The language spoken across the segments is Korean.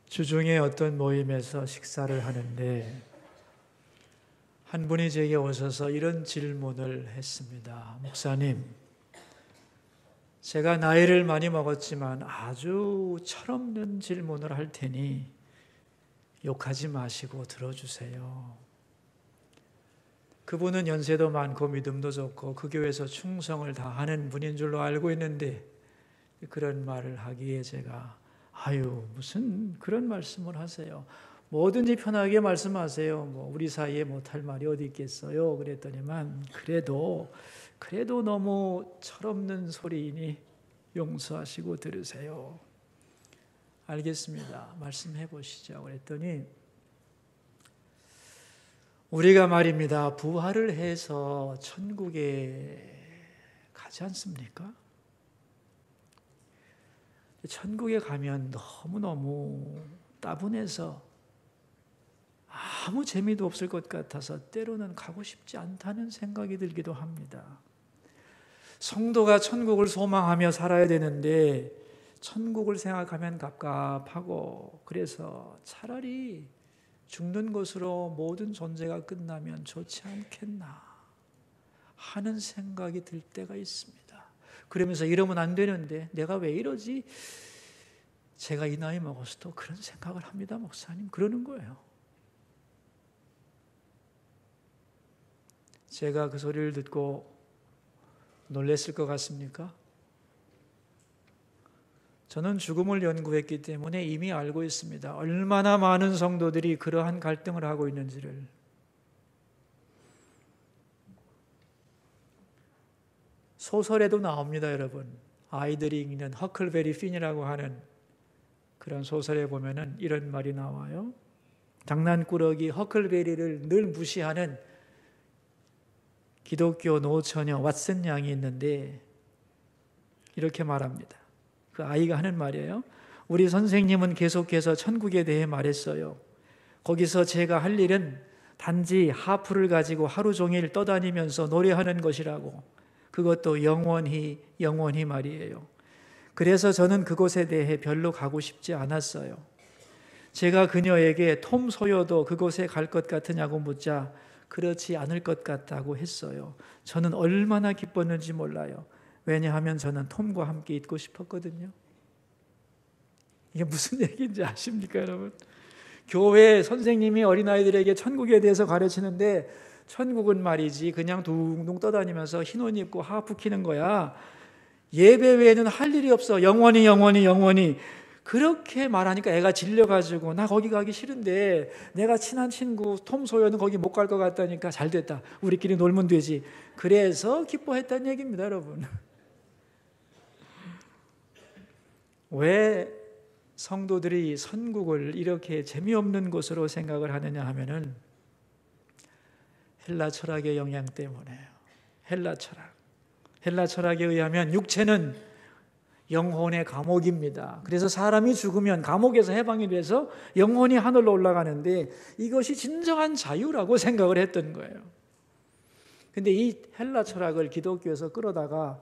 주중에 어떤 모임에서 식사를 하는데 한 분이 제게 오셔서 이런 질문을 했습니다. 목사님, 제가 나이를 많이 먹었지만 아주 철없는 질문을 할 테니 욕하지 마시고 들어주세요. 그분은 연세도 많고 믿음도 좋고 그 교회에서 충성을 다하는 분인 줄로 알고 있는데 그런 말을 하기에 제가 무슨 그런 말씀을 하세요. 뭐든지 편하게 말씀하세요. 우리 사이에 못할 말이 어디 있겠어요. 그랬더니만 그래도 너무 철없는 소리이니 용서하시고 들으세요. 알겠습니다. 말씀해 보시죠. 그랬더니 우리가 말입니다. 부활을 해서 천국에 가지 않습니까? 천국에 가면 너무너무 따분해서 아무 재미도 없을 것 같아서 때로는 가고 싶지 않다는 생각이 들기도 합니다. 성도가 천국을 소망하며 살아야 되는데 천국을 생각하면 갑갑하고 그래서 차라리 죽는 것으로 모든 존재가 끝나면 좋지 않겠나 하는 생각이 들 때가 있습니다. 그러면서 이러면 안 되는데 내가 왜 이러지? 제가 이 나이 먹어서도 그런 생각을 합니다, 목사님. 그러는 거예요. 제가 그 소리를 듣고 놀랐을 것 같습니까? 저는 죽음을 연구했기 때문에 이미 알고 있습니다. 얼마나 많은 성도들이 그러한 갈등을 하고 있는지를. 소설에도 나옵니다, 여러분. 아이들이 읽는 허클베리 핀이라고 하는 그런 소설에 보면은 이런 말이 나와요. 장난꾸러기 허클베리를 늘 무시하는 기독교 노처녀 왓슨 양이 있는데 이렇게 말합니다. 그 아이가 하는 말이에요. 우리 선생님은 계속해서 천국에 대해 말했어요. 거기서 제가 할 일은 단지 하프를 가지고 하루 종일 떠다니면서 노래하는 것이라고. 그것도 영원히 말이에요. 그래서 저는 그곳에 대해 별로 가고 싶지 않았어요. 제가 그녀에게 톰 소요도 그곳에 갈 것 같으냐고 묻자 그렇지 않을 것 같다고 했어요. 저는 얼마나 기뻤는지 몰라요. 왜냐하면 저는 톰과 함께 있고 싶었거든요. 이게 무슨 얘기인지 아십니까, 여러분? 교회 선생님이 어린아이들에게 천국에 대해서 가르치는데 천국은 말이지 그냥 둥둥 떠다니면서 흰 옷 입고 하프 키는 거야. 예배 외에는 할 일이 없어. 영원히. 그렇게 말하니까 애가 질려가지고 나 거기 가기 싫은데 내가 친한 친구 톰 소요는 거기 못 갈 것 같다니까 잘 됐다. 우리끼리 놀면 되지. 그래서 기뻐했다는 얘기입니다, 여러분. 왜 성도들이 선국을 이렇게 재미없는 곳으로 생각을 하느냐 하면은 헬라 철학의 영향 때문에요. 헬라 철학에 의하면 육체는 영혼의 감옥입니다. 그래서 사람이 죽으면 감옥에서 해방이 돼서 영혼이 하늘로 올라가는데 이것이 진정한 자유라고 생각을 했던 거예요. 근데 이 헬라 철학을 기독교에서 끌어다가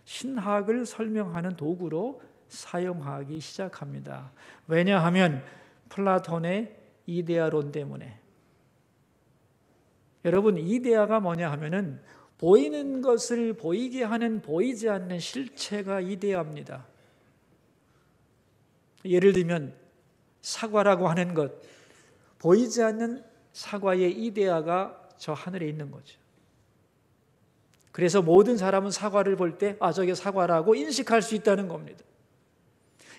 신학을 설명하는 도구로 사용하기 시작합니다. 왜냐하면 플라톤의 이데아론 때문에. 여러분, 이데아가 뭐냐 하면은 보이는 것을 보이게 하는 보이지 않는 실체가 이데아입니다. 예를 들면 사과라고 하는 것, 보이지 않는 사과의 이데아가 저 하늘에 있는 거죠. 그래서 모든 사람은 사과를 볼 때 저게 사과라고 인식할 수 있다는 겁니다.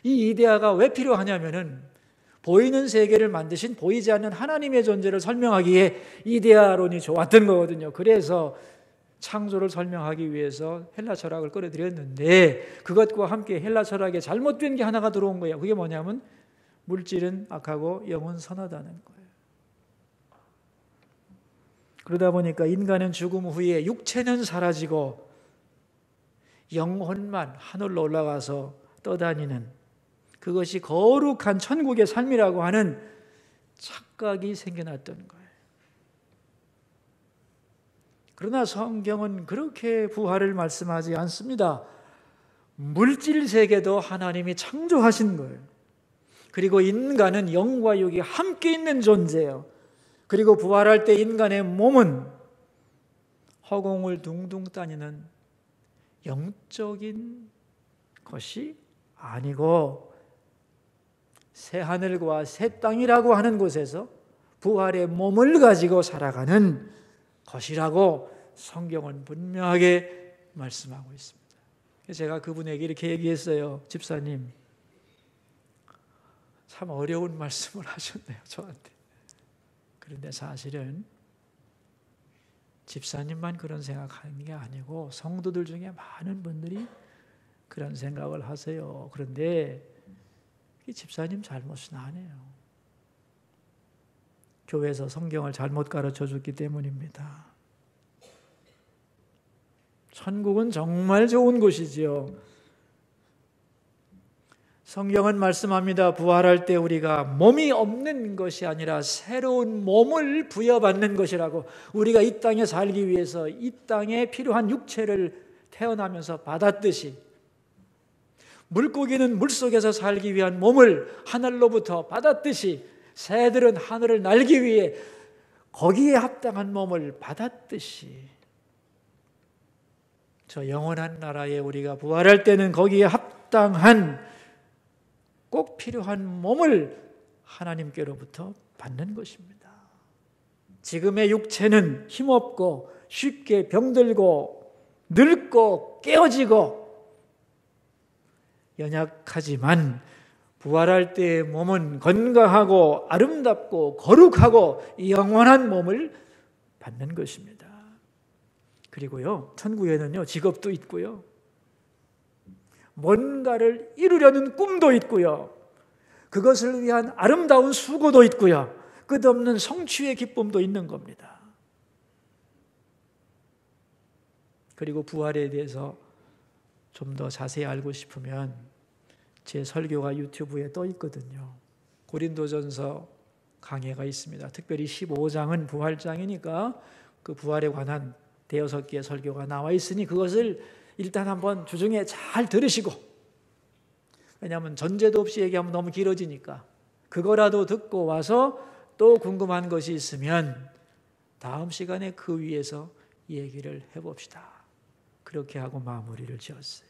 이 이데아가 왜 필요하냐면은 보이는 세계를 만드신 보이지 않는 하나님의 존재를 설명하기에 이데아론이 좋았던 거거든요. 그래서 창조를 설명하기 위해서 헬라 철학을 끌어들였는데 그것과 함께 헬라 철학에 잘못된 게 하나가 들어온 거예요. 그게 뭐냐면 물질은 악하고 영은 선하다는 거예요. 그러다 보니까 인간은 죽음 후에 육체는 사라지고 영혼만 하늘로 올라가서 떠다니는 그것이 거룩한 천국의 삶이라고 하는 착각이 생겨났던 거예요. 그러나 성경은 그렇게 부활을 말씀하지 않습니다. 물질 세계도 하나님이 창조하신 거예요. 그리고 인간은 영과 육이 함께 있는 존재예요. 그리고 부활할 때 인간의 몸은 허공을 둥둥 다니는 영적인 것이 아니고 새 하늘과 새 땅이라고 하는 곳에서 부활의 몸을 가지고 살아가는 것이라고 성경은 분명하게 말씀하고 있습니다. 제가 그분에게 이렇게 얘기했어요. 집사님, 참 어려운 말씀을 하셨네요, 저한테. 그런데 사실은 집사님만 그런 생각하는 게 아니고 성도들 중에 많은 분들이 그런 생각을 하세요. 그런데 집사님 잘못은 아니에요. 교회에서 성경을 잘못 가르쳐 줬기 때문입니다. 천국은 정말 좋은 곳이지요. 성경은 말씀합니다. 부활할 때 우리가 몸이 없는 것이 아니라 새로운 몸을 부여받는 것이라고. 우리가 이 땅에 살기 위해서 이 땅에 필요한 육체를 태어나면서 받았듯이 물고기는 물속에서 살기 위한 몸을 하늘로부터 받았듯이 새들은 하늘을 날기 위해 거기에 합당한 몸을 받았듯이 저 영원한 나라에 우리가 부활할 때는 거기에 합당한 꼭 필요한 몸을 하나님께로부터 받는 것입니다. 지금의 육체는 힘없고 쉽게 병들고 늙고 깨어지고 연약하지만 부활할 때의 몸은 건강하고 아름답고 거룩하고 영원한 몸을 받는 것입니다. 그리고요, 천국에는요, 직업도 있고요, 뭔가를 이루려는 꿈도 있고요, 그것을 위한 아름다운 수고도 있고요, 끝없는 성취의 기쁨도 있는 겁니다. 그리고 부활에 대해서 좀 더 자세히 알고 싶으면 제 설교가 유튜브에 떠 있거든요. 고린도전서 강해가 있습니다. 특별히 15장은 부활장이니까 그 부활에 관한 대여섯 개의 설교가 나와 있으니 그것을 일단 한번 주중에 잘 들으시고, 왜냐하면 전제도 없이 얘기하면 너무 길어지니까 그거라도 듣고 와서 또 궁금한 것이 있으면 다음 시간에 그 위에서 얘기를 해봅시다. 그렇게 하고 마무리를 지었어요.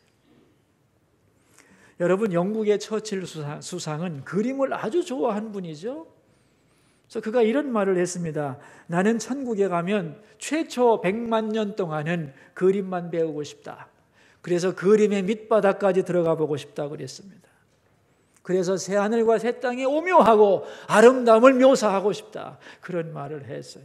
여러분, 영국의 처칠 수상은 그림을 아주 좋아한 분이죠. 그래서 그가 이런 말을 했습니다. 나는 천국에 가면 최초 100만 년 동안은 그림만 배우고 싶다. 그래서 그림의 밑바닥까지 들어가 보고 싶다고 그랬습니다. 그래서 새하늘과 새 땅의 오묘하고 아름다움을 묘사하고 싶다. 그런 말을 했어요.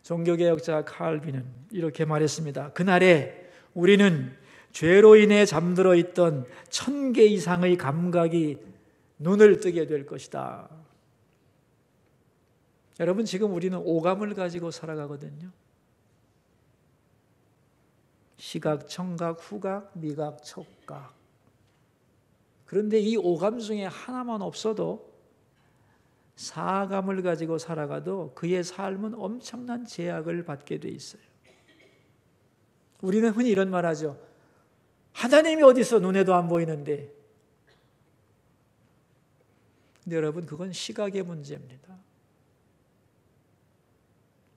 종교개혁자 칼빈은 이렇게 말했습니다. 그날에 우리는 죄로 인해 잠들어 있던 1000개 이상의 감각이 눈을 뜨게 될 것이다. 여러분, 지금 우리는 오감을 가지고 살아가거든요. 시각, 청각, 후각, 미각, 촉각. 그런데 이 오감 중에 하나만 없어도, 사감을 가지고 살아가도 그의 삶은 엄청난 제약을 받게 돼 있어요. 우리는 흔히 이런 말 하죠. 하나님이 어디 있어? 눈에도 안 보이는데. 근데 여러분, 그건 시각의 문제입니다.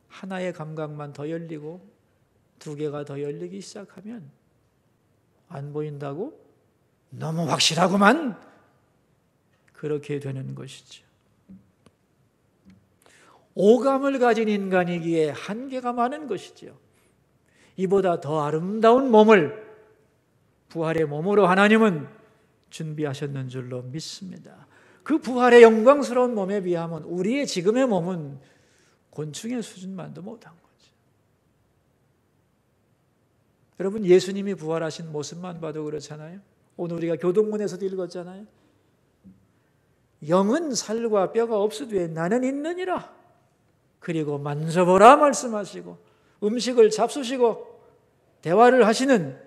하나의 감각만 더 열리고 2개가 더 열리기 시작하면 안 보인다고? 너무 확실하구만! 그렇게 되는 것이죠. 오감을 가진 인간이기에 한계가 많은 것이죠. 이보다 더 아름다운 몸을, 부활의 몸으로 하나님은 준비하셨는 줄로 믿습니다. 그 부활의 영광스러운 몸에 비하면 우리의 지금의 몸은 곤충의 수준만도 못한 거죠. 여러분, 예수님이 부활하신 모습만 봐도 그렇잖아요. 오늘 우리가 교동문에서도 읽었잖아요. 영은 살과 뼈가 없으되 나는 있느니라. 그리고 만져보라 말씀하시고 음식을 잡수시고 대화를 하시는,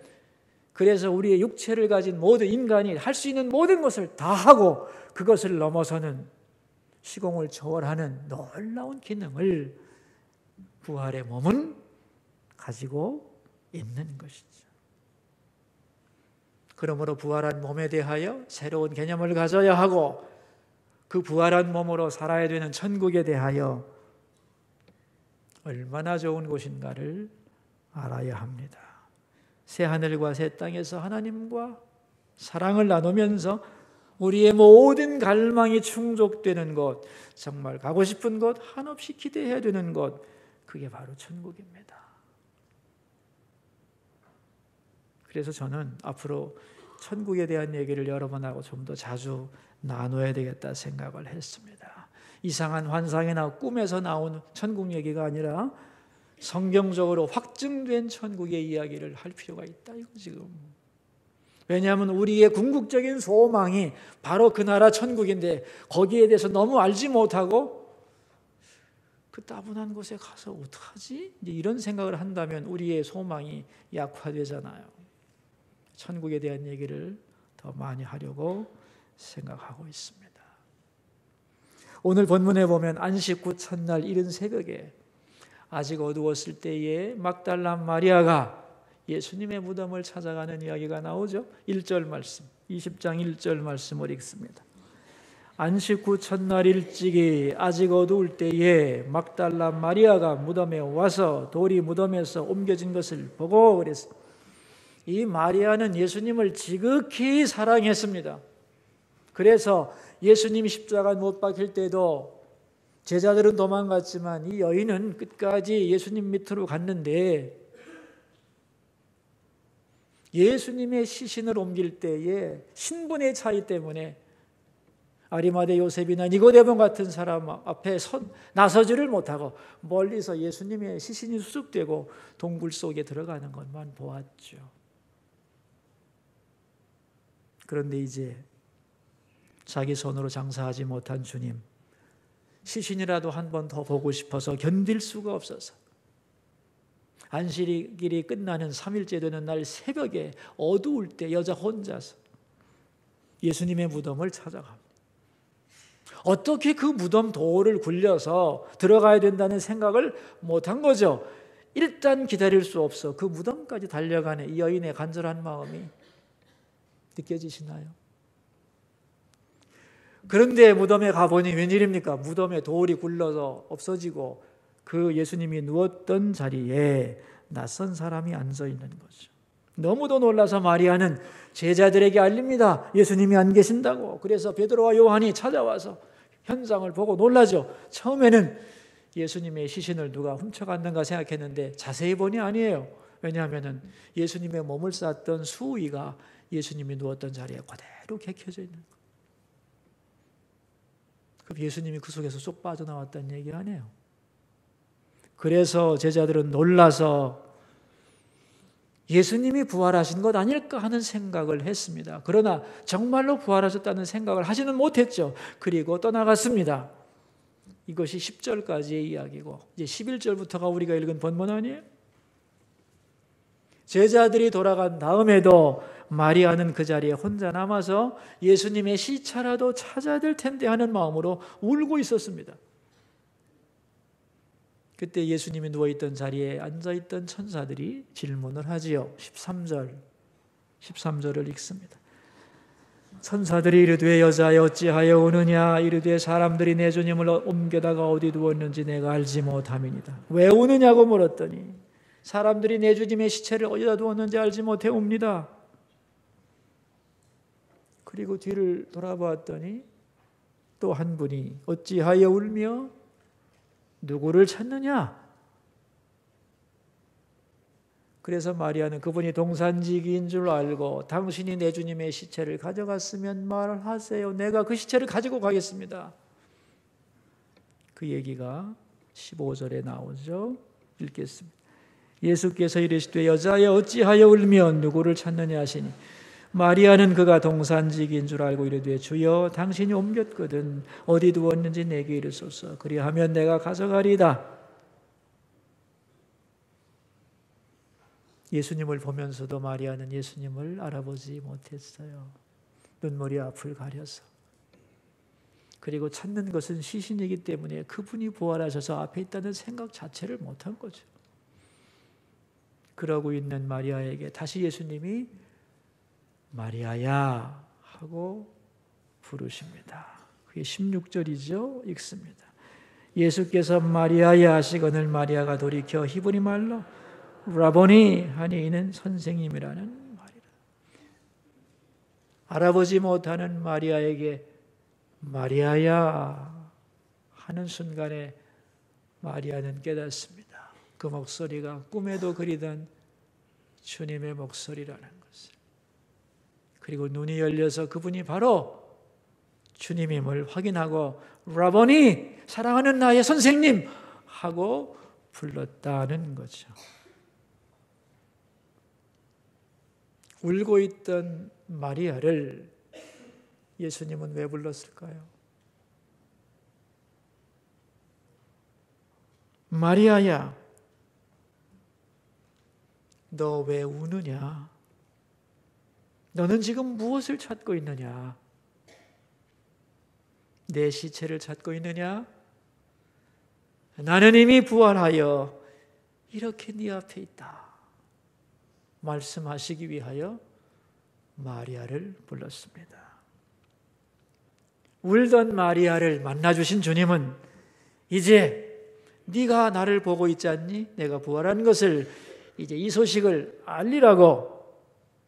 그래서 우리의 육체를 가진 모든 인간이 할 수 있는 모든 것을 다 하고 그것을 넘어서는 시공을 초월하는 놀라운 기능을 부활의 몸은 가지고 있는 것이죠. 그러므로 부활한 몸에 대하여 새로운 개념을 가져야 하고 그 부활한 몸으로 살아야 되는 천국에 대하여 얼마나 좋은 곳인가를 알아야 합니다. 새 하늘과 새 땅에서 하나님과 사랑을 나누면서 우리의 모든 갈망이 충족되는 곳, 정말 가고 싶은 곳, 한없이 기대해야 되는 곳, 그게 바로 천국입니다. 그래서 저는 앞으로 천국에 대한 얘기를 여러분하고 좀 더 자주 나눠야 되겠다 생각을 했습니다. 이상한 환상이나 꿈에서 나온 천국 얘기가 아니라 성경적으로 확증된 천국의 이야기를 할 필요가 있다, 이거 지금. 왜냐하면 우리의 궁극적인 소망이 바로 그 나라 천국인데 거기에 대해서 너무 알지 못하고 그 따분한 곳에 가서 어떡하지? 이런 생각을 한다면 우리의 소망이 약화되잖아요. 천국에 대한 얘기를 더 많이 하려고 생각하고 있습니다. 오늘 본문에 보면 안식 후 첫날 이른 새벽에 아직 어두웠을 때에 막달라 마리아가 예수님의 무덤을 찾아가는 이야기가 나오죠. 1절 말씀, 20장 1절 말씀을 읽습니다. 안식 후 첫날 일찍이 아직 어두울 때에 막달라 마리아가 무덤에 와서 돌이 무덤에서 옮겨진 것을 보고 그랬습니다. 이 마리아는 예수님을 지극히 사랑했습니다. 그래서 예수님이 십자가 못 박힐 때도 제자들은 도망갔지만 이 여인은 끝까지 예수님 밑으로 갔는데 예수님의 시신을 옮길 때에 신분의 차이 때문에 아리마대 요셉이나 니고데몬 같은 사람 앞에 나서지를 못하고 멀리서 예수님의 시신이 수습되고 동굴 속에 들어가는 것만 보았죠. 그런데 이제 자기 손으로 장사하지 못한 주님, 시신이라도 한 번 더 보고 싶어서 견딜 수가 없어서 안식일이 끝나는 3일째 되는 날 새벽에 어두울 때 여자 혼자서 예수님의 무덤을 찾아갑니다. 어떻게 그 무덤 돌을 굴려서 들어가야 된다는 생각을 못한 거죠. 일단 기다릴 수 없어 그 무덤까지 달려가는 이 여인의 간절한 마음이 느껴지시나요? 그런데 무덤에 가보니 웬일입니까? 무덤에 돌이 굴러서 없어지고 그 예수님이 누웠던 자리에 낯선 사람이 앉아 있는 거죠. 너무도 놀라서 마리아는 제자들에게 알립니다. 예수님이 안 계신다고. 그래서 베드로와 요한이 찾아와서 현장을 보고 놀라죠. 처음에는 예수님의 시신을 누가 훔쳐갔는가 생각했는데 자세히 보니 아니에요. 왜냐하면 예수님의 몸을 쌌던 수의가 예수님이 누웠던 자리에 그대로 개켜져 있는 거예요. 그럼 예수님이 그 속에서 쏙 빠져나왔다는 얘기 아니에요. 그래서 제자들은 놀라서 예수님이 부활하신 것 아닐까 하는 생각을 했습니다. 그러나 정말로 부활하셨다는 생각을 하지는 못했죠. 그리고 떠나갔습니다. 이것이 10절까지의 이야기고 이제 11절부터가 우리가 읽은 본문 아니에요? 제자들이 돌아간 다음에도 마리아는 그 자리에 혼자 남아서 예수님의 시차라도 찾아야 될 텐데 하는 마음으로 울고 있었습니다. 그때 예수님이 누워있던 자리에 앉아있던 천사들이 질문을 하지요. 13절을 읽습니다. 천사들이 이르되 여자여 어찌하여 우느냐? 이르되 사람들이 내 주님을 옮겨다가 어디 두었는지 내가 알지 못함이니이다. 왜 우느냐고 물었더니 사람들이 내 주님의 시체를 어디다 두었는지 알지 못해 옵니다. 그리고 뒤를 돌아보았더니 또 한 분이 어찌하여 울며 누구를 찾느냐? 그래서 마리아는 그분이 동산지기인 줄 알고 당신이 내 주님의 시체를 가져갔으면 말하세요. 내가 그 시체를 가지고 가겠습니다. 그 얘기가 15절에 나오죠. 읽겠습니다. 예수께서 이르시되 여자여 어찌하여 울며 누구를 찾느냐 하시니 마리아는 그가 동산지기인 줄 알고 이르되 주여 당신이 옮겼거든 어디 두었는지 내게 이르소서 그리하면 내가 가져가리이다. 예수님을 보면서도 마리아는 예수님을 알아보지 못했어요. 눈물이 앞을 가려서. 그리고 찾는 것은 시신이기 때문에 그분이 부활하셔서 앞에 있다는 생각 자체를 못한 거죠. 그러고 있는 마리아에게 다시 예수님이 마리아야 하고 부르십니다. 그게 16절이죠. 읽습니다. 예수께서 마리아야 하시거늘 마리아가 돌이켜 히브리 말로 라보니 하니 이는 선생님이라는 말이라. 알아보지 못하는 마리아에게 마리아야 하는 순간에 마리아는 깨닫습니다. 그 목소리가 꿈에도 그리던 주님의 목소리라는 것을. 그리고 눈이 열려서 그분이 바로 주님임을 확인하고 라보니 사랑하는 나의 선생님 하고 불렀다는 거죠. 울고 있던 마리아를 예수님은 왜 불렀을까요? 마리아야, 너 왜 우느냐? 너는 지금 무엇을 찾고 있느냐? 내 시체를 찾고 있느냐? 나는 이미 부활하여 이렇게 네 앞에 있다. 말씀하시기 위하여 마리아를 불렀습니다. 울던 마리아를 만나주신 주님은 이제 네가 나를 보고 있지 않니? 내가 부활한 것을 이제 이 소식을 알리라고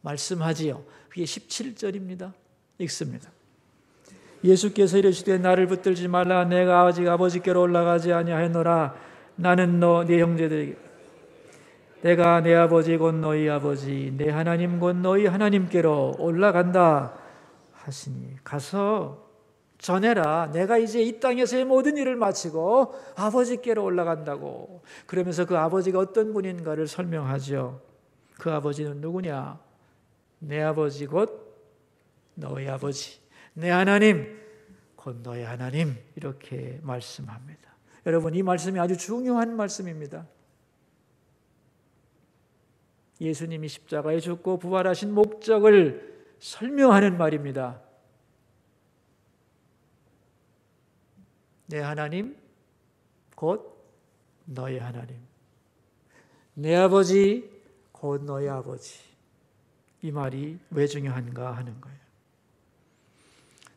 말씀하지요. 그게 17절입니다. 읽습니다. 예수께서 이르시되 나를 붙들지 말라. 내가 아직 아버지께로 올라가지 아니하였노라. 나는 네 형제들에게 내가 내 아버지 곧 너희 아버지 내 하나님 곧 너희 하나님께로 올라간다 하시니 가서 전해라. 내가 이제 이 땅에서의 모든 일을 마치고 아버지께로 올라간다고. 그러면서 그 아버지가 어떤 분인가를 설명하죠. 그 아버지는 누구냐? 내 아버지 곧 너희 아버지 내 하나님 곧 너희 하나님 이렇게 말씀합니다. 여러분, 이 말씀이 아주 중요한 말씀입니다. 예수님이 십자가에 죽고 부활하신 목적을 설명하는 말입니다. 내 하나님 곧 너희 하나님 내 아버지 곧 너희 아버지. 이 말이 왜 중요한가 하는 거예요.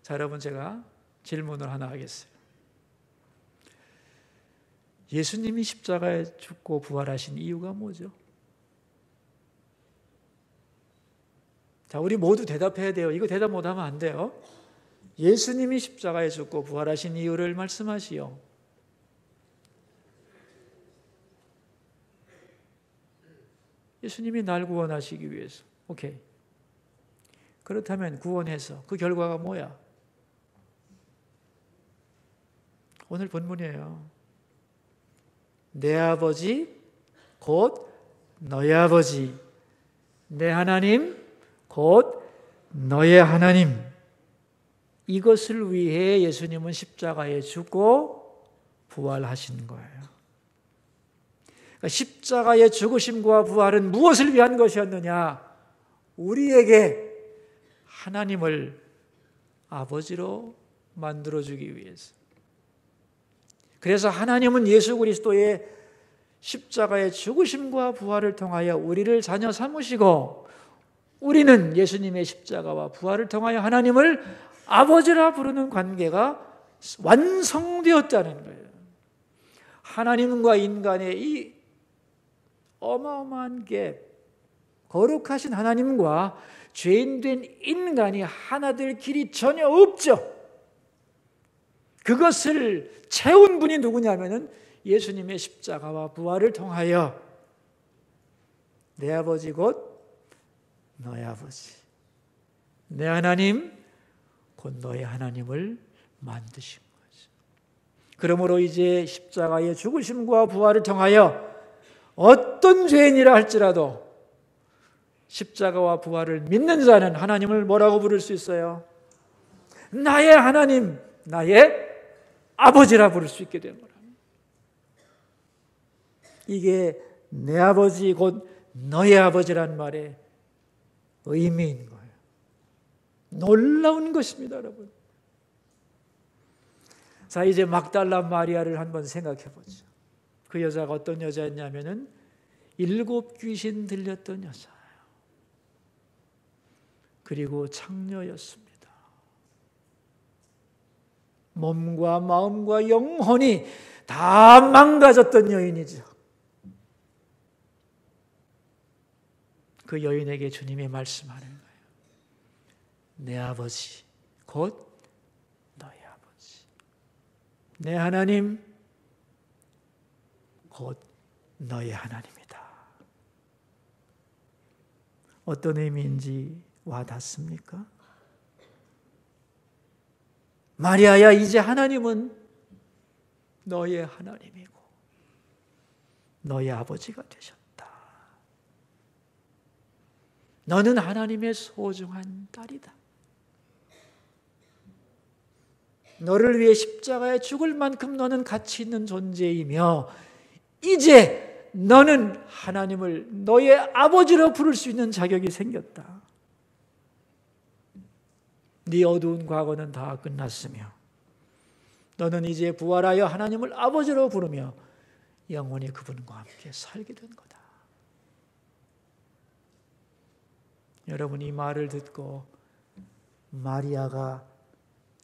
자, 여러분, 제가 질문을 하나 하겠어요. 예수님이 십자가에 죽고 부활하신 이유가 뭐죠? 자, 우리 모두 대답해야 돼요. 이거 대답 못하면 안 돼요. 예수님이 십자가에 죽고 부활하신 이유를 말씀하시오. 예수님이 날 구원하시기 위해서. 오케이. 그렇다면 구원해서 그 결과가 뭐야? 오늘 본문이에요. 내 아버지 곧 너의 아버지 내 하나님 곧 너의 하나님. 이것을 위해 예수님은 십자가에 죽고 부활하신 거예요. 그러니까 십자가의 죽으심과 부활은 무엇을 위한 것이었느냐? 우리에게 하나님을 아버지로 만들어주기 위해서. 그래서 하나님은 예수 그리스도의 십자가의 죽으심과 부활을 통하여 우리를 자녀 삼으시고, 우리는 예수님의 십자가와 부활을 통하여 하나님을 아버지라 부르는 관계가 완성되었다는 거예요. 하나님과 인간의 이 어마어마한 갭, 거룩하신 하나님과 죄인된 인간이 하나 될 길이 전혀 없죠. 그것을 채운 분이 누구냐면은 예수님의 십자가와 부활을 통하여 내 아버지 곧 너의 아버지, 내 하나님 곧 너의 하나님을 만드신 거죠. 그러므로 이제 십자가의 죽으심과 부활을 통하여 어떤 죄인이라 할지라도 십자가와 부활을 믿는 자는 하나님을 뭐라고 부를 수 있어요? 나의 하나님, 나의 아버지라 부를 수 있게 된 거라. 이게 내 아버지 곧 너의 아버지란 말의 의미인 거예요. 놀라운 것입니다, 여러분. 자, 이제 막달라 마리아를 한번 생각해 보죠. 그 여자가 어떤 여자였냐면은 7 귀신 들렸던 여자예요. 그리고 창녀였습니다. 몸과 마음과 영혼이 다 망가졌던 여인이죠. 그 여인에게 주님이 말씀하는 거예요. 내 아버지, 곧 너의 아버지. 내 하나님, 곧 너의 하나님이다. 어떤 의미인지 와닿습니까? 마리아야, 이제 하나님은 너의 하나님이고 너의 아버지가 되셨다. 너는 하나님의 소중한 딸이다. 너를 위해 십자가에 죽을 만큼 너는 가치 있는 존재이며 이제 너는 하나님을 너의 아버지로 부를 수 있는 자격이 생겼다. 네 어두운 과거는 다 끝났으며 너는 이제 부활하여 하나님을 아버지로 부르며 영원히 그분과 함께 살게 된 거다. 여러분, 이 말을 듣고 마리아가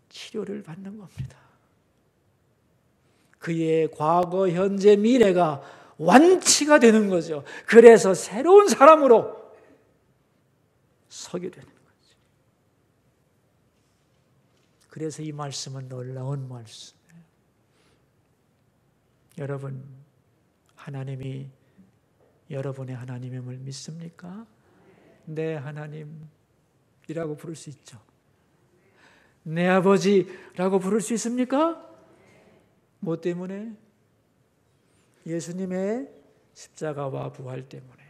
치료를 받는 겁니다. 그의 과거, 현재, 미래가 완치가 되는 거죠. 그래서 새로운 사람으로 서게 되는 거죠. 그래서 이 말씀은 놀라운 말씀이에요. 여러분, 하나님이 여러분의 하나님임을 믿습니까? 내 하나님이라고 부를 수 있죠. 내 아버지라고 부를 수 있습니까? 뭐 때문에? 예수님의 십자가와 부활 때문에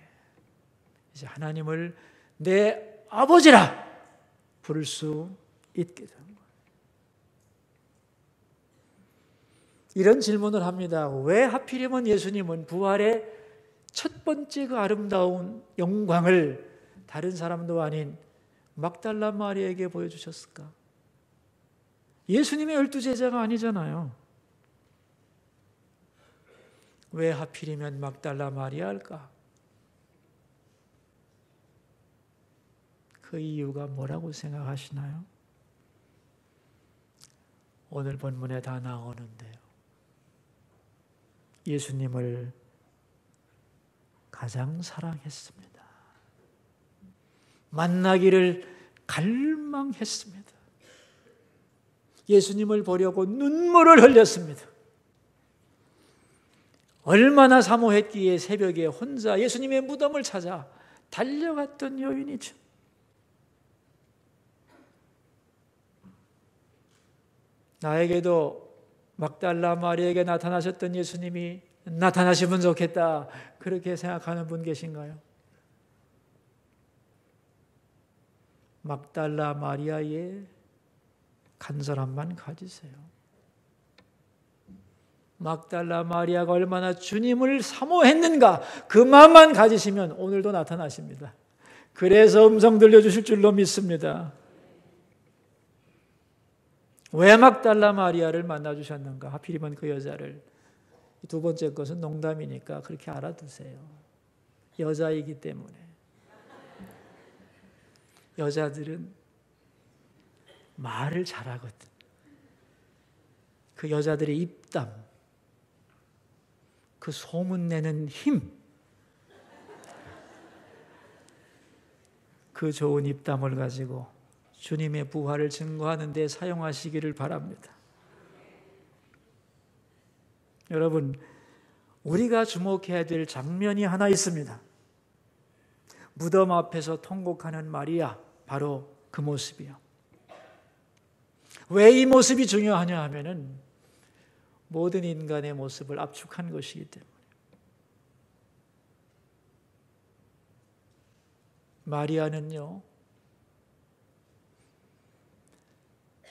이제 하나님을 내 아버지라 부를 수 있게 된 거예요. 이런 질문을 합니다. 왜 하필이면 예수님은 부활의 첫 번째 그 아름다운 영광을 다른 사람도 아닌 막달라 마리아에게 보여주셨을까? 예수님의 12제자가 아니잖아요. 왜 하필이면 막달라 마리아일까? 그 이유가 뭐라고 생각하시나요? 오늘 본문에 다 나오는데요. 예수님을 가장 사랑했습니다. 만나기를 갈망했습니다. 예수님을 보려고 눈물을 흘렸습니다. 얼마나 사모했기에 새벽에 혼자 예수님의 무덤을 찾아 달려갔던 여인이죠. 나에게도 막달라 마리아에게 나타나셨던 예수님이 나타나시면 좋겠다, 그렇게 생각하는 분 계신가요? 막달라 마리아의 간절함만 가지세요. 막달라 마리아가 얼마나 주님을 사모했는가, 그 마음만 가지시면 오늘도 나타나십니다. 그래서 음성 들려주실 줄로 믿습니다. 왜 막달라 마리아를 만나주셨는가? 하필이면 그 여자를. 두 번째 것은 농담이니까 그렇게 알아두세요. 여자이기 때문에. 여자들은 말을 잘하거든. 그 여자들의 입담, 그 소문내는 힘, 그 좋은 입담을 가지고 주님의 부활을 증거하는 데 사용하시기를 바랍니다. 여러분, 우리가 주목해야 될 장면이 하나 있습니다. 무덤 앞에서 통곡하는 마리아, 바로 그 모습이요. 왜 이 모습이 중요하냐 하면은 모든 인간의 모습을 압축한 것이기 때문에. 마리아는요,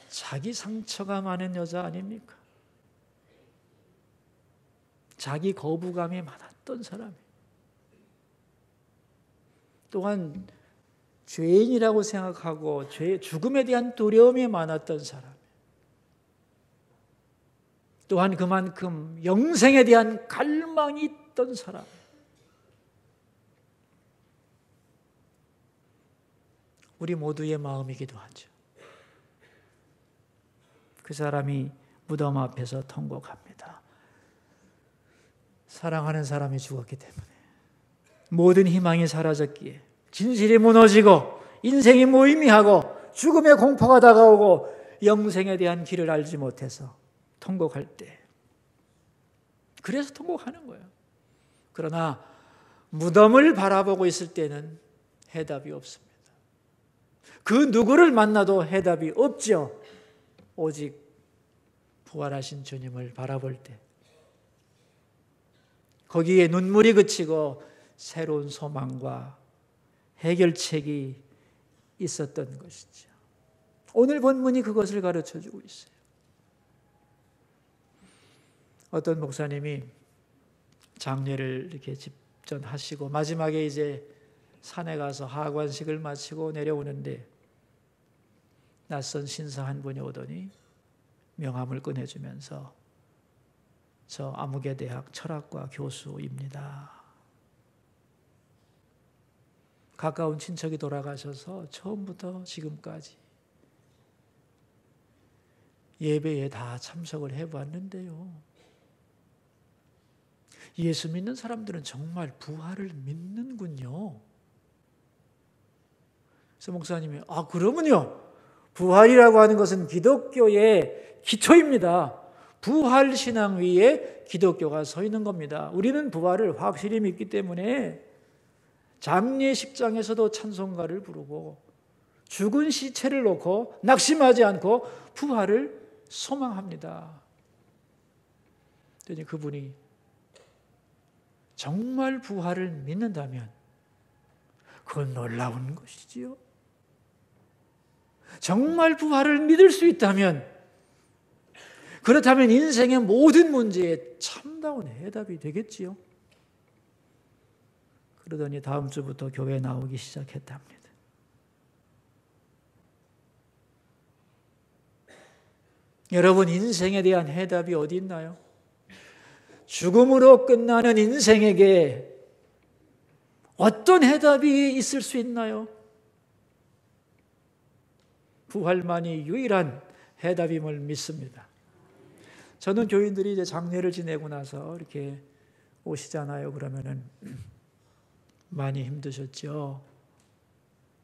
자기 상처가 많은 여자 아닙니까? 자기 거부감이 많았던 사람이에요. 또한 죄인이라고 생각하고 죽음에 대한 두려움이 많았던 사람이에요. 또한 그만큼 영생에 대한 갈망이 있던 사람. 우리 모두의 마음이기도 하죠. 그 사람이 무덤 앞에서 통곡합니다. 사랑하는 사람이 죽었기 때문에, 모든 희망이 사라졌기에, 진실이 무너지고 인생이 무의미하고 죽음의 공포가 다가오고 영생에 대한 길을 알지 못해서 통곡할 때, 그래서 통곡하는 거예요. 그러나 무덤을 바라보고 있을 때는 해답이 없습니다. 그 누구를 만나도 해답이 없죠. 오직 부활하신 주님을 바라볼 때, 거기에 눈물이 그치고 새로운 소망과 해결책이 있었던 것이죠. 오늘 본문이 그것을 가르쳐주고 있어요. 어떤 목사님이 장례를 이렇게 집전하시고 마지막에 이제 산에 가서 하관식을 마치고 내려오는데 낯선 신사 한 분이 오더니 명함을 꺼내주면서 저 아무개대학 철학과 교수입니다. 가까운 친척이 돌아가셔서 처음부터 지금까지 예배에 다 참석을 해봤는데요, 예수 믿는 사람들은 정말 부활을 믿는군요. 그래서 목사님이 그러면요, 부활이라고 하는 것은 기독교의 기초입니다. 부활 신앙 위에 기독교가 서 있는 겁니다. 우리는 부활을 확실히 믿기 때문에 장례식장에서도 찬송가를 부르고 죽은 시체를 놓고 낙심하지 않고 부활을 소망합니다. 그랬더니 그분이 정말 부활을 믿는다면 그건 놀라운 것이지요. 정말 부활을 믿을 수 있다면, 그렇다면 인생의 모든 문제에 참다운 해답이 되겠지요. 그러더니 다음 주부터 교회에 나오기 시작했답니다. 여러분, 인생에 대한 해답이 어디 있나요? 죽음으로 끝나는 인생에게 어떤 해답이 있을 수 있나요? 부활만이 유일한 해답임을 믿습니다. 저는 교인들이 이제 장례를 지내고 나서 이렇게 오시잖아요. 그러면은 많이 힘드셨죠?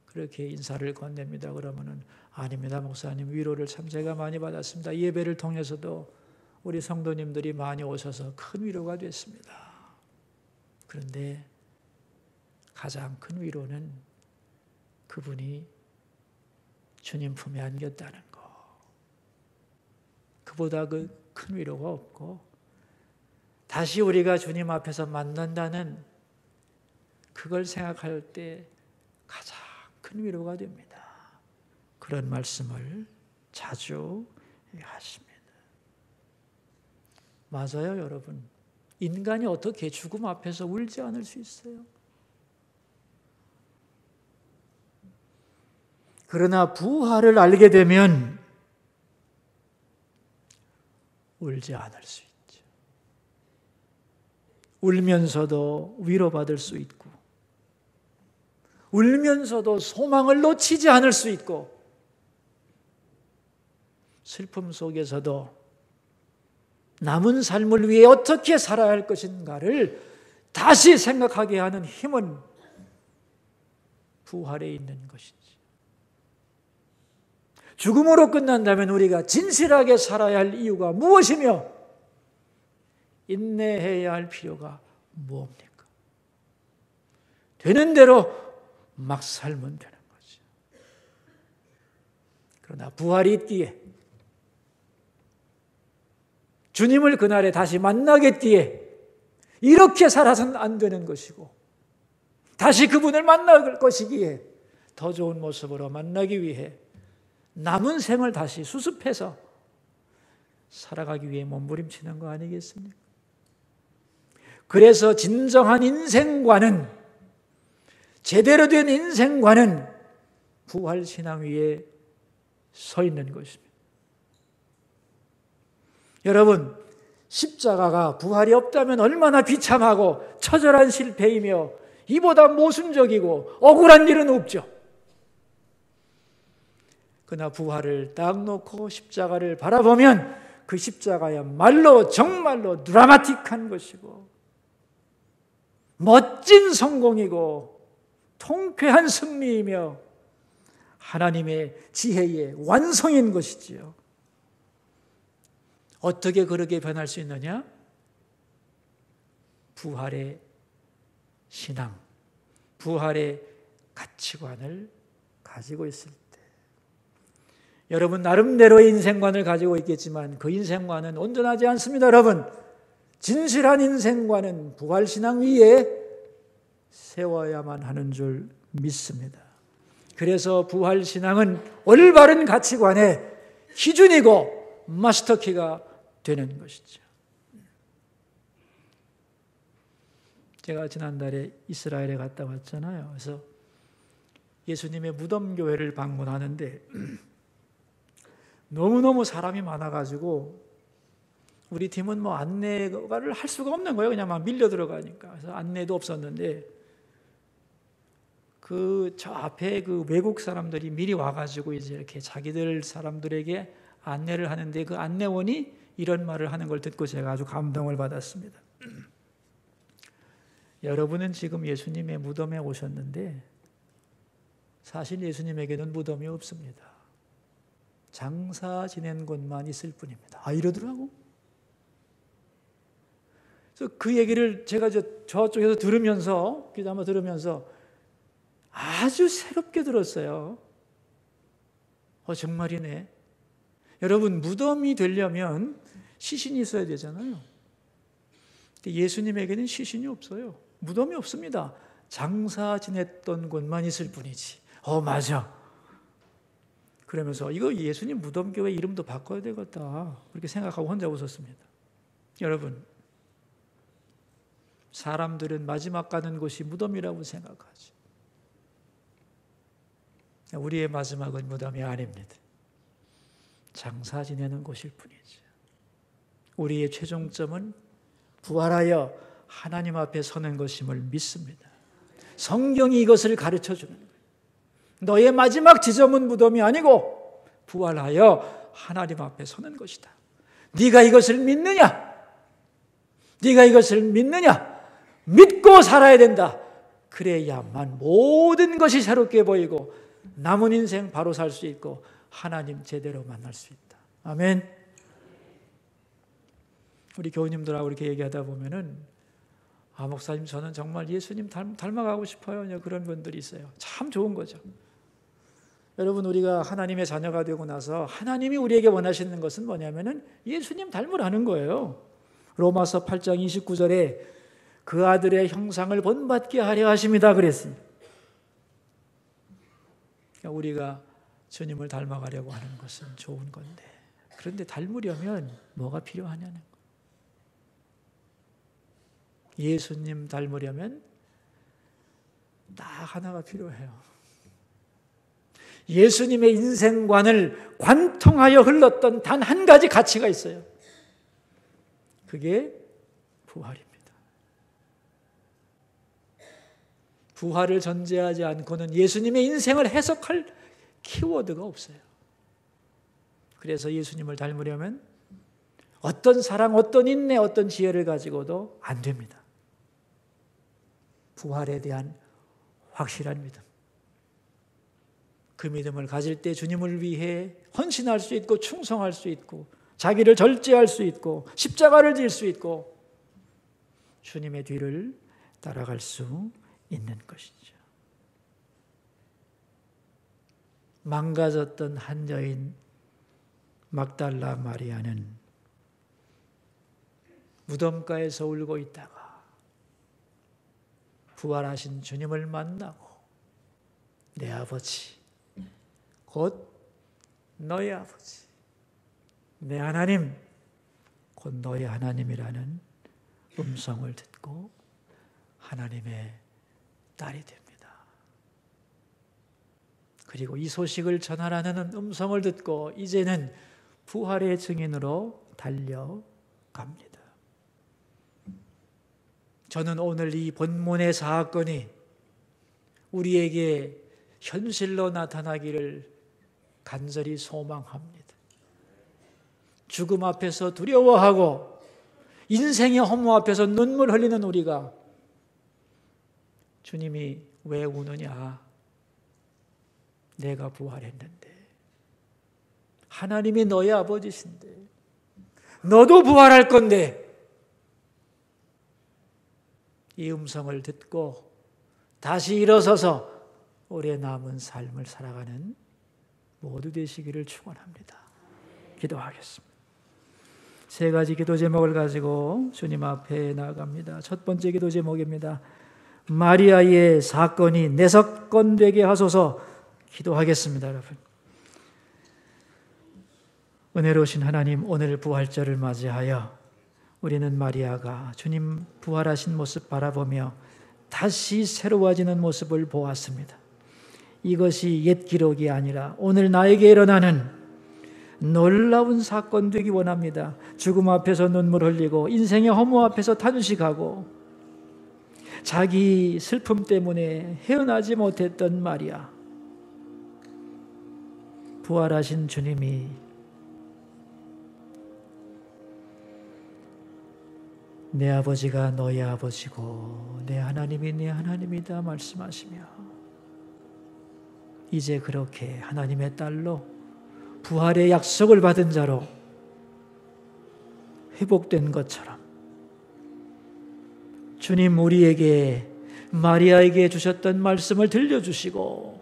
그렇게 인사를 건넵니다. 그러면은 아닙니다, 목사님. 위로를 참 제가 많이 받았습니다. 예배를 통해서도 우리 성도님들이 많이 오셔서 큰 위로가 됐습니다. 그런데 가장 큰 위로는 그분이 주님 품에 안겼다는 거. 그보다 그 큰 위로가 없고, 다시 우리가 주님 앞에서 만난다는 그걸 생각할 때 가장 큰 위로가 됩니다. 그런 말씀을 자주 하십니다. 맞아요, 여러분. 인간이 어떻게 죽음 앞에서 울지 않을 수 있어요? 그러나 부활을 알게 되면 울지 않을 수 있죠. 울면서도 위로받을 수 있고, 울면서도 소망을 놓치지 않을 수 있고, 슬픔 속에서도 남은 삶을 위해 어떻게 살아야 할 것인가를 다시 생각하게 하는 힘은 부활에 있는 것이지. 죽음으로 끝난다면 우리가 진실하게 살아야 할 이유가 무엇이며 인내해야 할 필요가 무엇입니까? 되는 대로 막 살면 되는 거죠. 그러나 부활이 있기에, 주님을 그날에 다시 만나겠기에 이렇게 살아서는 안 되는 것이고, 다시 그분을 만날 것이기에 더 좋은 모습으로 만나기 위해 남은 생을 다시 수습해서 살아가기 위해 몸부림치는 거 아니겠습니까? 그래서 진정한 인생관은, 제대로 된 인생관은 부활신앙 위에 서 있는 것입니다. 여러분, 십자가가 부활이 없다면 얼마나 비참하고 처절한 실패이며 이보다 모순적이고 억울한 일은 없죠. 그러나 부활을 딱 놓고 십자가를 바라보면 그 십자가야말로 정말로 드라마틱한 것이고 멋진 성공이고 통쾌한 승리이며 하나님의 지혜의 완성인 것이지요. 어떻게 그렇게 변할 수 있느냐? 부활의 신앙, 부활의 가치관을 가지고 있을 때. 여러분 나름대로의 인생관을 가지고 있겠지만 그 인생관은 온전하지 않습니다. 여러분, 진실한 인생관은 부활신앙 위에 세워야만 하는 줄 믿습니다. 그래서 부활신앙은 올바른 가치관의 기준이고 마스터키가 되는 것이죠. 제가 지난달에 이스라엘에 갔다 왔잖아요. 그래서 예수님의 무덤교회를 방문하는데 너무너무 사람이 많아가지고 우리 팀은 뭐 안내를 할 수가 없는 거예요. 그냥 막 밀려 들어가니까. 그래서 안내도 없었는데 저 앞에 그 외국 사람들이 미리 와가지고 이제 이렇게 자기들 사람들에게 안내를 하는데 그 안내원이 이런 말을 하는 걸 듣고 제가 아주 감동을 받았습니다. 여러분은 지금 예수님의 무덤에 오셨는데 사실 예수님에게는 무덤이 없습니다. 장사 지낸 곳만 있을 뿐입니다. 이러더라고. 그래서 그 얘기를 제가 저쪽에서 들으면서 귀담아 들으면서 아주 새롭게 들었어요. 정말이네. 여러분 무덤이 되려면 시신이 있어야 되잖아요. 근데 예수님에게는 시신이 없어요. 무덤이 없습니다. 장사 지냈던 곳만 있을 뿐이지. 맞아. 그러면서 이거 예수님 무덤교회 이름도 바꿔야 되겠다. 그렇게 생각하고 혼자 웃었습니다. 여러분, 사람들은 마지막 가는 곳이 무덤이라고 생각하지. 우리의 마지막은 무덤이 아닙니다. 장사 지내는 곳일 뿐이죠. 우리의 최종점은 부활하여 하나님 앞에 서는 것임을 믿습니다. 성경이 이것을 가르쳐 주는 거예요. 너의 마지막 지점은 무덤이 아니고 부활하여 하나님 앞에 서는 것이다. 네가 이것을 믿느냐? 네가 이것을 믿느냐? 믿고 살아야 된다. 그래야만 모든 것이 새롭게 보이고 남은 인생 바로 살 수 있고 하나님 제대로 만날 수 있다. 아멘. 우리 교우님들하고 이렇게 얘기하다 보면은 목사님 저는 정말 예수님 닮아가고 싶어요. 그런 분들이 있어요. 참 좋은 거죠. 여러분 우리가 하나님의 자녀가 되고 나서 하나님이 우리에게 원하시는 것은 뭐냐면은 예수님 닮으라는 거예요. 로마서 8장 29절에 그 아들의 형상을 본받게 하려 하십니다 그랬습니다. 그러니까 우리가 주님을 닮아가려고 하는 것은 좋은 건데 그런데 닮으려면 뭐가 필요하냐는 거예요. 예수님 닮으려면 딱 하나가 필요해요. 예수님의 인생관을 관통하여 흘렀던 단 한 가지 가치가 있어요. 그게 부활입니다. 부활을 전제하지 않고는 예수님의 인생을 해석할 키워드가 없어요. 그래서 예수님을 닮으려면 어떤 사랑, 어떤 인내, 어떤 지혜를 가지고도 안 됩니다. 부활에 대한 확실한 믿음. 그 믿음을 가질 때 주님을 위해 헌신할 수 있고 충성할 수 있고 자기를 절제할 수 있고 십자가를 질 수 있고 주님의 뒤를 따라갈 수 있는 것이죠. 망가졌던 한 여인 막달라 마리아는 무덤가에서 울고 있다가 부활하신 주님을 만나고 내 아버지 곧 너의 아버지 내 하나님 곧 너의 하나님이라는 음성을 듣고 하나님의 딸이 됩니다. 그리고 이 소식을 전하라는 음성을 듣고 이제는 부활의 증인으로 달려갑니다. 저는 오늘 이 본문의 사건이 우리에게 현실로 나타나기를 간절히 소망합니다. 죽음 앞에서 두려워하고 인생의 허무 앞에서 눈물 흘리는 우리가 주님이 왜 우느냐? 내가 부활했는데, 하나님이 너의 아버지신데, 너도 부활할 건데, 이 음성을 듣고 다시 일어서서 오래 남은 삶을 살아가는 모두 되시기를 축원합니다. 기도하겠습니다. 세 가지 기도 제목을 가지고 주님 앞에 나아갑니다. 첫 번째 기도 제목입니다. 마리아의 사건이 내 사건 되게 하소서. 기도하겠습니다, 여러분. 은혜로우신 하나님, 오늘 부활절을 맞이하여 우리는 마리아가 주님 부활하신 모습 바라보며 다시 새로워지는 모습을 보았습니다. 이것이 옛 기록이 아니라 오늘 나에게 일어나는 놀라운 사건 되기 원합니다. 죽음 앞에서 눈물 흘리고 인생의 허무 앞에서 탄식하고 자기 슬픔 때문에 헤어나지 못했던 마리아, 부활하신 주님이 내 아버지가 너의 아버지고 내 하나님이 네 하나님이다 말씀하시며 이제 그렇게 하나님의 딸로 부활의 약속을 받은 자로 회복된 것처럼 주님 우리에게 마리아에게 주셨던 말씀을 들려주시고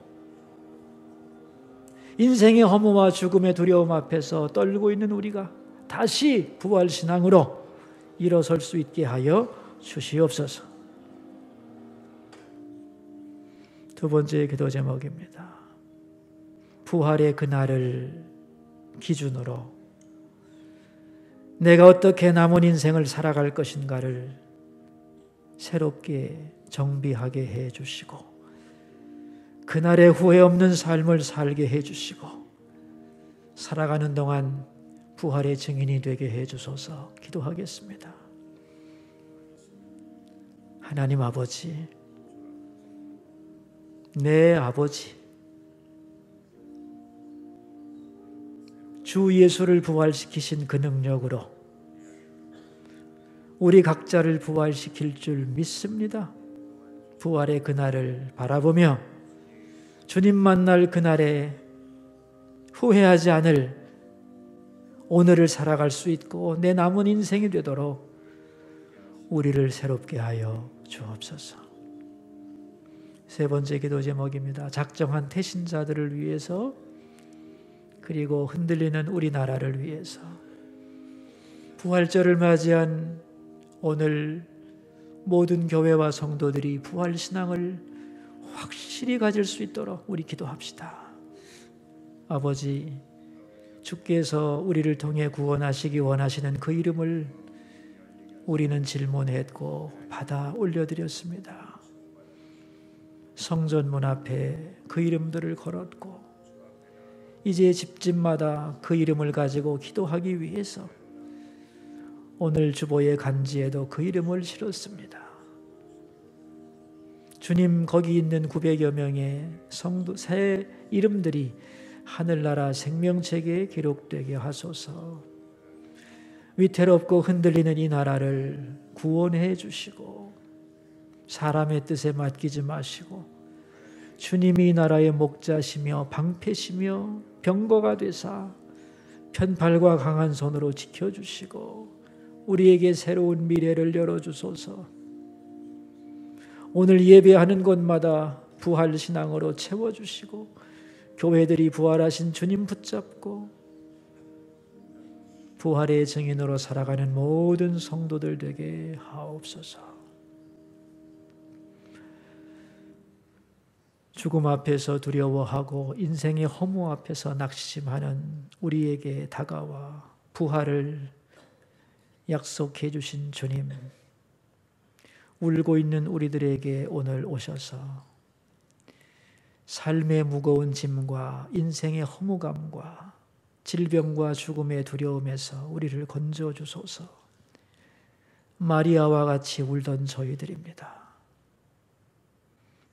인생의 허무와 죽음의 두려움 앞에서 떨고 있는 우리가 다시 부활신앙으로 일어설 수 있게 하여 주시옵소서. 두 번째 기도 제목입니다. 부활의 그날을 기준으로 내가 어떻게 남은 인생을 살아갈 것인가를 새롭게 정비하게 해 주시고 그날에 후회 없는 삶을 살게 해 주시고 살아가는 동안 부활의 증인이 되게 해 주소서. 기도하겠습니다. 하나님 아버지, 내 아버지, 주 예수를 부활시키신 그 능력으로 우리 각자를 부활시킬 줄 믿습니다. 부활의 그날을 바라보며 주님 만날 그날에 후회하지 않을 오늘을 살아갈 수 있고 내 남은 인생이 되도록 우리를 새롭게 하여 주옵소서. 세 번째 기도 제목입니다. 작정한 태신자들을 위해서 그리고 흔들리는 우리나라를 위해서 부활절을 맞이한 오늘 모든 교회와 성도들이 부활신앙을 확실히 가질 수 있도록 우리 기도합시다. 아버지, 주께서 우리를 통해 구원하시기 원하시는 그 이름을 우리는 질문했고 받아 올려드렸습니다. 성전문 앞에 그 이름들을 걸었고 이제 집집마다 그 이름을 가지고 기도하기 위해서 오늘 주보의 간지에도 그 이름을 실었습니다. 주님, 거기 있는 900여 명의 성도 새 이름들이 하늘나라 생명책에 기록되게 하소서. 위태롭고 흔들리는 이 나라를 구원해 주시고 사람의 뜻에 맡기지 마시고 주님이 이 나라의 목자시며 방패시며 병거가 되사 편팔과 강한 손으로 지켜주시고 우리에게 새로운 미래를 열어주소서. 오늘 예배하는 곳마다 부활신앙으로 채워주시고 교회들이 부활하신 주님 붙잡고 부활의 증인으로 살아가는 모든 성도들 되게 하옵소서. 죽음 앞에서 두려워하고 인생의 허무 앞에서 낙심하는 우리에게 다가와 부활을 약속해 주신 주님, 울고 있는 우리들에게 오늘 오셔서 삶의 무거운 짐과 인생의 허무감과 질병과 죽음의 두려움에서 우리를 건져 주소서. 마리아와 같이 울던 저희들입니다.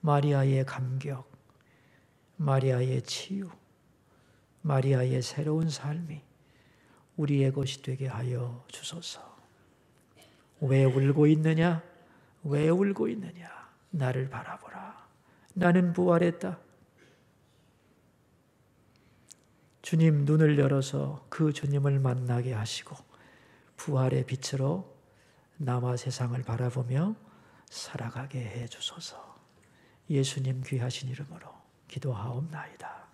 마리아의 감격, 마리아의 치유, 마리아의 새로운 삶이 우리의 것이 되게 하여 주소서. 왜 울고 있느냐? 왜 울고 있느냐? 나를 바라보라. 나는 부활했다. 주님 눈을 열어서 그 주님을 만나게 하시고 부활의 빛으로 나와 세상을 바라보며 살아가게 해 주소서. 예수님 귀하신 이름으로 기도하옵나이다.